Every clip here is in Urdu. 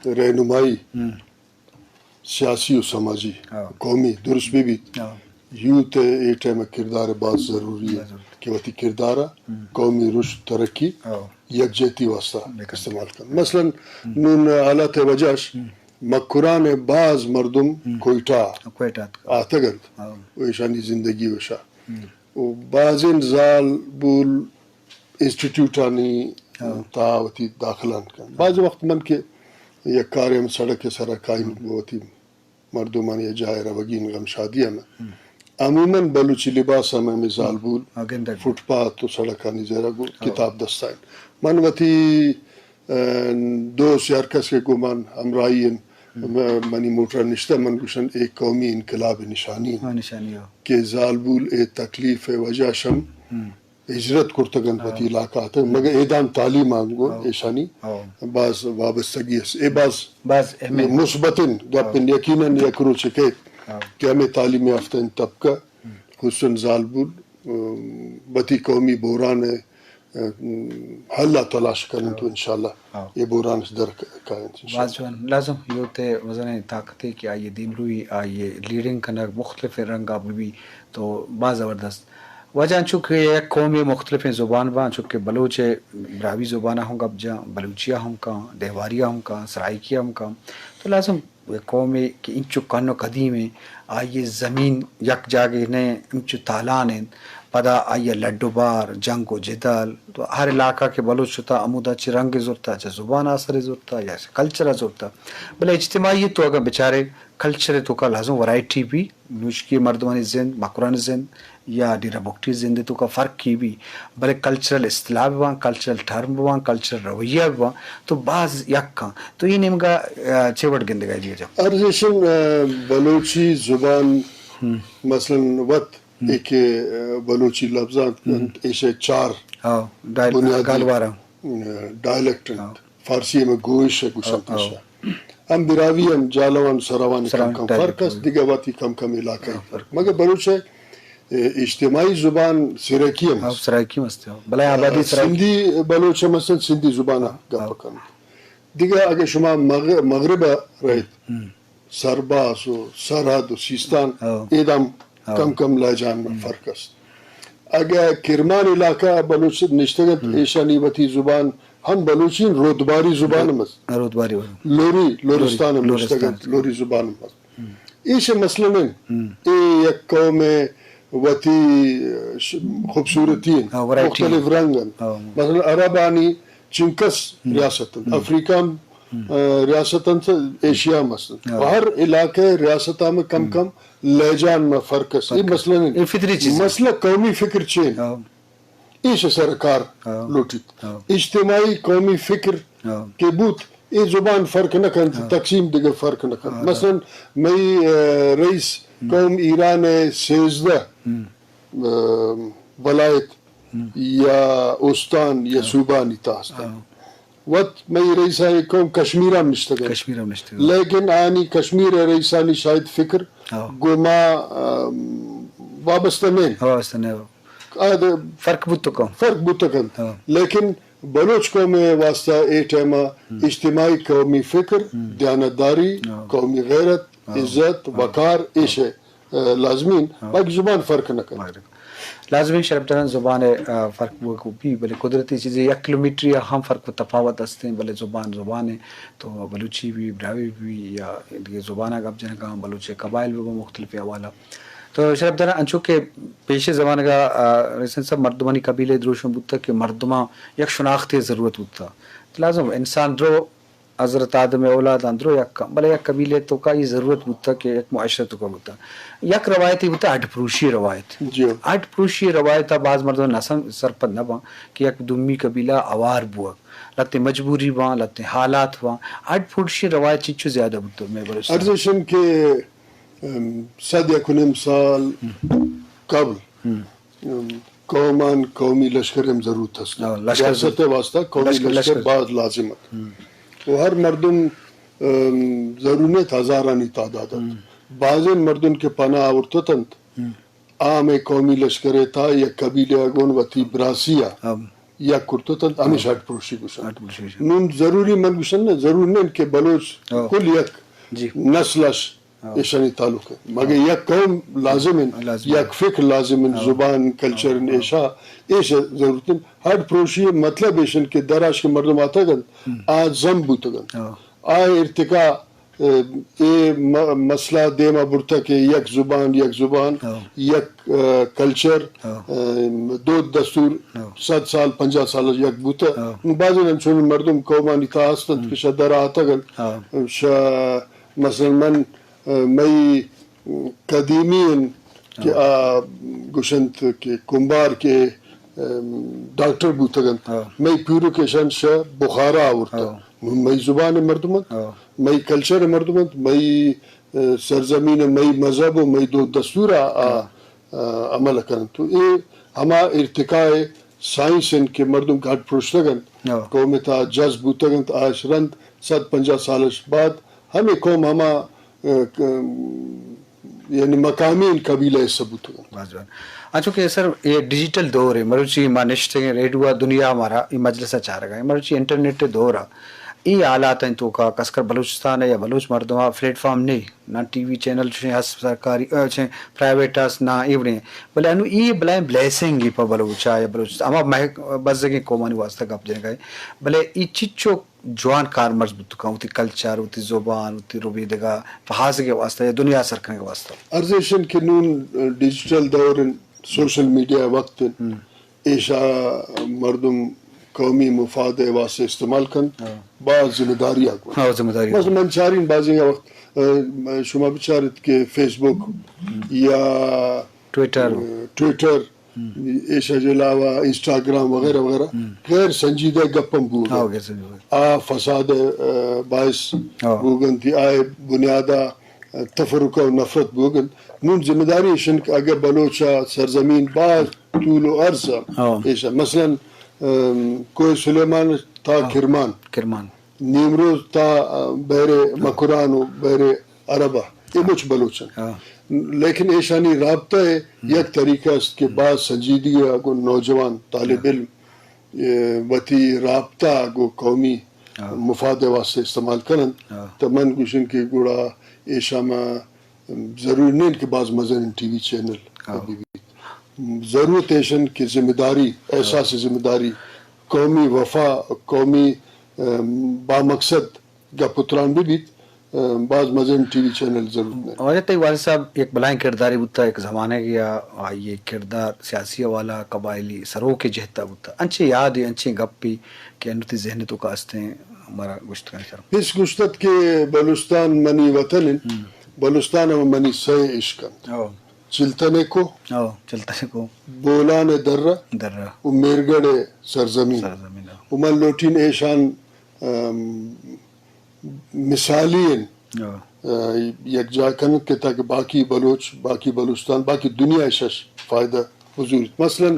رہنمائی سیاسی و سماجی قومی درست بھی یوت اے ٹائم کردار بات ضروری ہے کہ وہ کردارہ قومی رشد ترقی یکجہتی واسطہ استعمال کرنا. مثلا نون حالات وجہش مکران بعض مردم کوئٹہ آتا گرد ویشانی زندگی وشا و بعضین زال بول انسٹیٹیوٹانی تاوتی داخلان کن بعض وقت من کے یک کاریم سڑک کے سرا قائم ہوتی مردمان یا جائے روگین غم شادیہ میں عموماً بلوچی لباس میں مثال بول فٹ پاتھ تو سڑکانی زیرہ گو کتاب دستائن من وتی دوست یارکس کے گمان ہمراہین منی موٹر نشتہ من گوشن ایک قومی انقلاب نشانی کہ زالبول اے تکلیف وجہ شم ہجرت کرتگن پتی علاقہ آتا ہے مگر ایدان تعلیم آنگو ایشانی بعض وابستگی اے بعض مثبتن گپن یقیناً یکرو چکے کہ ہمیں تعلیم یافتہ ان طبقہ حسن زالبول بتی قومی بحران حل تلاش کریں تو انشاءاللہ یہ بحران اس در کائیں بعض جوان لازم یوتے وزن طاقتے کہ آئیے دین روی آئیے لیڈنگ کرنا مختلف رنگ آپ بھی تو بعض زبردست وجہ چونکہ ایک قومی مختلف زبان بان چونکہ بلوچ براوی زبانہ ہوں گا جہاں بلوچیہ ہم کا دیواریہ ہم کا سرائکیہ ہم کا تو لازم قومی کہ انچو کانو قدیم ہے آئیے زمین یک جاگے نے انچو تالان ہیں پدا آئیے لڈو بار جنگ و جدال تو ہر علاقہ کے بلوچ ہوتا عمودہ چی رنگ زورتا چا زبان آثر زورتا یا کلچر زورتا بلے اجتماعی تو اگر بیچارے کلچر تو کا لازم ورائٹی بھی نوشکی مردمانی زند مقران زند یا ڈیرہ بکٹی زندے تو کا فرق کی بھی بلے کلچرل اصطلاح بھی وہاں کلچرل ٹرم بھی وہاں کلچرل رویہ بھی وہاں تو بعض یک کھاں تو یہ نمگا چیوٹ گندگائی جی جا ارزشن بلوچی زبان مثلا وقت ایک بلوچی لفظات ایسے چار گالوارا ڈائلیکٹ فارسی میں گوش ہے گوشم پیشا ہم براوی ہم جالوان سراوان کم فرق ہے دیگه واتی کم علاقہ مگر بلوچ ہے اجتماعی زبان سرائکی مست بلای آبادی سندھی بلوچ مثلا سندھی زبانہ گپ کن دیگه اگر شما مغرب رہت سرباز و سرحد و سیستان ایدام کم لہجان میں فرق است اگر کرمان علاقہ بلوچ نشتگت ایشانی وتی زبان ہم بلوچین رودباری زبان مست لورستان نشتگت لوری زبان مست ایش مثلا اے یک قوم وتی خوبصورتی مختلف رنگن مثلا عربانی چنکس ریاستن افریقہ ریاستن سے ایشیا مثلا ہر علاقے ریاستہ میں کم لہجان میں فرق ہے مسئلہ قومی فکر چین ایش سرکار لوٹیت اجتماعی قومی فکر کے بوت یہ زبان فرق نہ کن تقسیم دیگر فرق نہ کن مثلا میں رئیس قوم ایران 16 ولایت یا استان یا صوبانی تاستا وقت میں رئیسہ قوم کشمیرہ نشتگل لیکن آنی کشمیر رئیسانی شاید فکر گوما وابستہ نہیں فرق بوتکن لیکن بلوچ قوم واسطہ اے ٹیمہ اجتماعی قومی فکر دیانتداری قومی غیرت عزت وقار ایش لازمین باقی زبان فرق نہ کر لازمی شرب تران زبان فرق وہ بھی بلے قدرتی چیزیں 1 کلومیٹر یا ہم فرق و تفاوت ہستے ہیں بلے زبان ہے تو بلوچی بھی براوی بھی یا زبانہ گپ جن کا بلوچی قبائل بھی مختلف حوالہ تو شرب تران انچو کہ پیش زبان کا رسن سب مردمانی قبیلے دروشن بودتا کہ مردمہ یک شناختی ضرورت بودتا لازم انسان درو حضرت آدم اولاد اندرو یک بلے یک قبیلے تو کا یہ ضرورت بودتا کہ ایک معاشرت کو بودتا یک روایتی بودتا اڈ پروشی روایت اڈ پروشی روایت بعض مردوں نسم سرپد نہ باں کہ یک دمی قبیلہ اوار بوا لتے مجبوری باں لتے حالات باں اڈ پروشی روایت چیچو زیادہ بودتا میں بلوچ ارزشن کے 100 سال قبل قومی لشکر ہم ضرورت ہے ریاست واسطہ قومی لشکر بعد لازمت وہ ہر مردم ضرورت ہزارانی تعداد بعض مردم کے پناہ آورتتند عام قومی لشکر تھا یا قبیلہ گون وتی براسیہ یا کرتوتن ہمیشہ ہٹ پروشی گوشن نون ضروری من گوشن نا ضرور نہیں کہ بلوچ کل یک نسلش ایشانی تعلق ہے مگر یک قوم لازم ہے یک فکر لازم ہے زبان کلچر ایشا ایشا ضرورت ہے ہٹ پروشی مطلب ایشن کہ دراش کے مردم آتا گن آج زم بوتا گن آئے ارتقا اے مسئلہ دیما برتا کہ یک زبان یک کلچر دو دستور 100 سال 50 سال یک بوتا بعضی نمچون مردم قومانی تا هستند که شدر آتا گن مثلا من می قدیمین که گوشند که کنبار که ڈاکٹر بوتگن میں پیرو کے شان شا بخارا آورتا میں زبان مردمت میں کلچر مردمت میں سرزمین میں مذہب میں دو دستور عمل کرن تو یہ ہما ارتقاء سائنس ان کے مردم گھاٹ پروشتگن قوم تا جذب بوتگن آج رند 150 سالش بعد ہمیں قوم ہما یعنی مقامی قبیلہ ثبوت ہوگا. اچھا کہ سر یہ ڈیجیٹل دور ہے مروچی مانشتے ہیں ریڈیو دنیا ہمارا یہ مجلسہ چاہ رہا ہے مروچی انٹرنیٹ دور ہے یہ حالات ہیں تو کا کسکر بلوچستان ہے یا بلوچ مردمہ پلیٹ فارم نہیں نہ ٹی وی چینل سرکاری پرائیویٹ نہ ایوڑیں بلے انو یہ بلائیں بلیسنگ ہی پا بلوچا یا بلوچستان اما محک بزدگی قومانی واسطہ گپ جنے گئے بلے یہ چچو جوان کار مرز بتکا ہوتی کلچر ہوتی زبان ہوتی رویدگا فحاظ کے واسطہ یا دنیا سر کرنے کے واسطہ ارزیشن کے نون ڈیجیٹل دور سوشل میڈیا وقت ایشا مردم قومی مفاد واسطے استعمال کن بعض ذمہ داری مثلا من چارین بعضی وقت شما بچارت کہ فیس بک یا ٹویٹر ایشا کے علاوہ انسٹاگرام وغیرہ وغیرہ غیر سنجیدہ گپم بوگن فساد باعث بوگن تھی آئے بنیادہ تفرق و نفرت بوگن نون ذمہ داری ایشن اگر بلوچا سرزمین بعض طول و عرض ایشا مثلا کوئی سلیمان تا کرمان نیمروز تا بحر مکران و بحر عربہ یہ مچ بلوچن لیکن ایشانی رابطہ ہے یک طریقہ است کہ بعض سنجیدگی اگو نوجوان طالب علم وتی رابطہ اگو قومی مفاد واسطے استعمال کرن تو من گوشن کہ گوڑا ایشا میں ضرور نہیں کہ بعض مزن ٹی وی چینل ضرورت ایشن کی ذمہ داری احساس ذمہ داری قومی وفا قومی بامقصد کا پتران بھی بعض مزن ٹی وی چینل ضرور نہیں. اور تے والد صاحب ایک بلائیں کرداری ہوتا ہے ایک زمانے گیا یہ کردار سیاسی والا قبائلی سرو کے جہتا ہوتا انچے یاد ہے انچے گپی کہ انتی ذہن تو کاستے ہیں ہمارا گشت کرنے سر اس گشتت کے بلوچستان منی وطن بلوچستان میں منی سہ عشقن چلتنے کو بولان درہ و میرگڑ سرزمین و من لوٹین ایشان مثالی یک جا کنت کہ تاکہ باقی بلوچ باقی بلوچستان باقی دنیا ایشش فائدہ حضور مثلا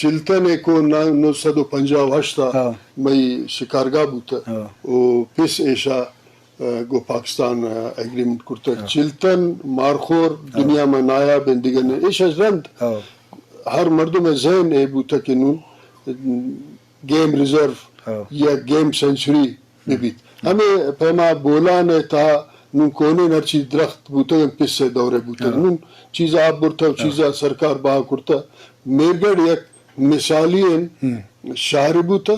چلتنے کو 958 میں شکارگاہ بوتا و پس ایشا گو پاکستان ایگریمنٹ کرتا چلتن مارخور دنیا میں نایاب دیگر ایشا رند ہر مردوں میں ذہن اے بوتا کہ نون گیم ریزرو یا گیم سینچری میں بھی ہمیں پیما بولان تھا نون کونے نرچی درخت بوتا پس سے دورے بوتا نون چیزا آپ برتا چیزا سرکار باہا کرتا میرگڑ یک مثالی شہر بوتا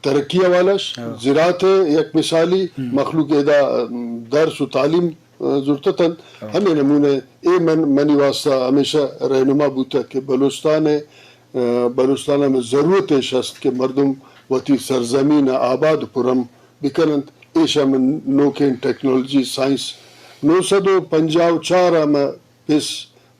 ترقیہ والاش زراعت یک مثالی مخلوق ادا درس و تعلیم ضرورتاً ہمیں نمونے اے منی واسطہ ہمیشہ رہنما بوتا کہ بلوچستان میں ضرورت ہے شخص کہ مردم وتی سرزمین آباد پرم بکنند ایشا میں نوکین ٹیکنالوجی سائنس 954 میں پس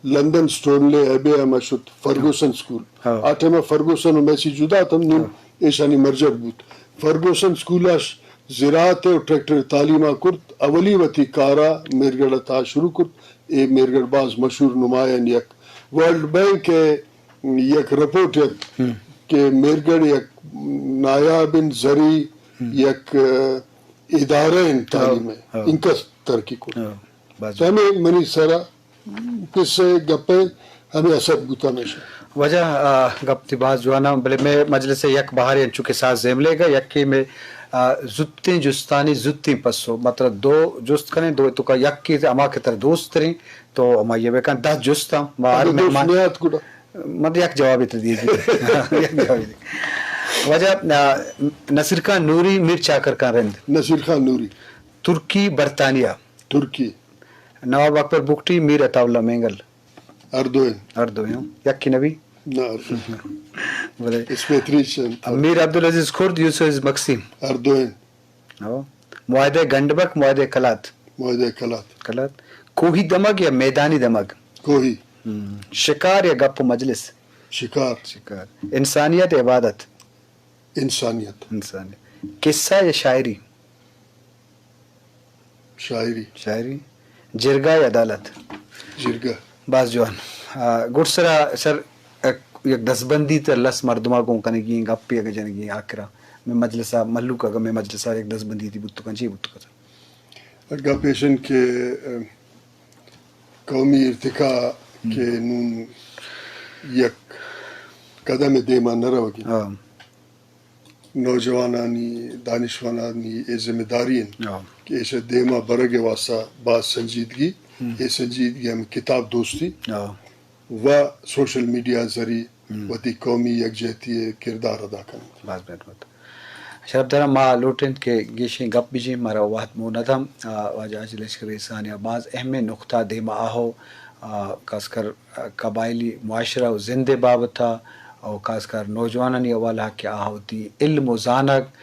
لندن سٹون لے ابے میں شد فرگوسن سکول آٹھے میں فرگوسن میں سی جدا تم نون ایشانی مرجع بود فرگوسن سکولاش زراعت و ٹریکٹر تعلیمہ کرت اولی وتی کارا میرگڑ تا شروع کرت اے میرگڑ باز مشہور نمائن یک ورلڈ بینک یک رپورٹ یک کہ میرگڑ یک نایاب زری یک ادارہ تعلیم ہے ان کا ترقی کو ہمیں منی سرا کس سے گپے ہمیں اثر بوتا میں سے وجہ گپ تی باز جوانا بلے میں مجلس یک بہاری انچو کے ساتھ زیملے گا یکی میں زدتیں جستانی زدتیں پسو مطلب دو جست کریں دو تو کا یک کی اما کے طرح دوست تریں تو اما یہ بیکن 10 جستا دوست نیات کڑا مطلب یک جوابی تو دیجیے یک جوابی دی وجہ نصیر خان نوری میر چاکر کا رند نصیر خان نوری ترکی برطانیہ ترکی نواب اکبر بگٹی میر عطا اللہ مینگل اردوین یک کی نبی نہ بولے اس میں تریشن امیر عبدالعزیز خرد یوسف مقسیم اردوین معاہدہ گنڈبک معاہدہ کلات معاہدہ کلات کوہی دمگ یا میدانی دمگ کوہی شکار یا گپ مجلس شکار انسانیت عبادت انسانیت قصہ یا شاعری شاعری جرگہ یا عدالت جرگہ باز جوان گڑ سرا سر یک دسبندی تے لس مردما کو کنگی گپی اگے جنگی آکرا میں مجلسہ ملوک اگے میں مجلسہ ایک دسبندی تھی بتو کنجی بتو کتا اگا پیشن کے قومی ارتقاء کے نون یک قدم دیما نہ روگی نوجوانانی دانشوانانی اے ذمہ داری کہ اسے دیما برگ واسطہ بعض سنجیدگی یہ سنجیدگی ہم کتاب دوستی و سوشل میڈیا ذریعے وتی قومی یکجہتی کردار ادا کرنا باز بیت شرف درہ ما لوٹن کے گیشیں گپ بیجیں مارا وقت مونتم واجہ آج لشکر ثانیہ بعض اہم نقطہ دیما آہو خاص کر قبائلی معاشرہ و زندے بابتا اور خاص کر نوجوانانی حوالہ کے آہوتی علم و زانک